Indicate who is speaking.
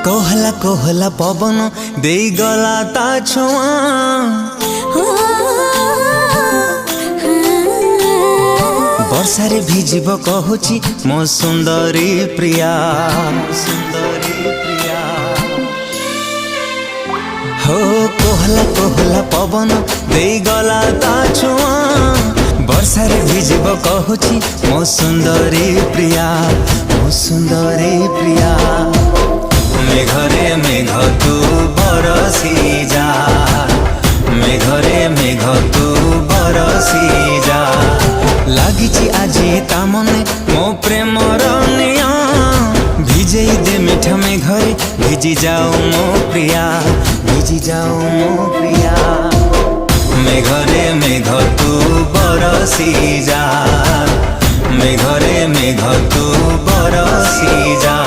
Speaker 1: कोहला कोहला पवन दे गला ता छुआ वर्षारे भिजिब कहूची मो सुंदरी प्रिया हो कोहला कोहला पवन दे गला ता छुआ वर्षारे भिजिब कहूची मो सुंदरी प्रिया मेघरे मेघ तू बरसी जा मेघरे मेघ तू बरसी जा लागिची आजी ता मने मो प्रेमर निया भिजेई दे मीठा मेघरे भिजी जाओ मो प्रिया भिजी जाओ मो प्रिया मेघरे मेघ तू बरसी जा मेघरे मेघ तू बरसी जा।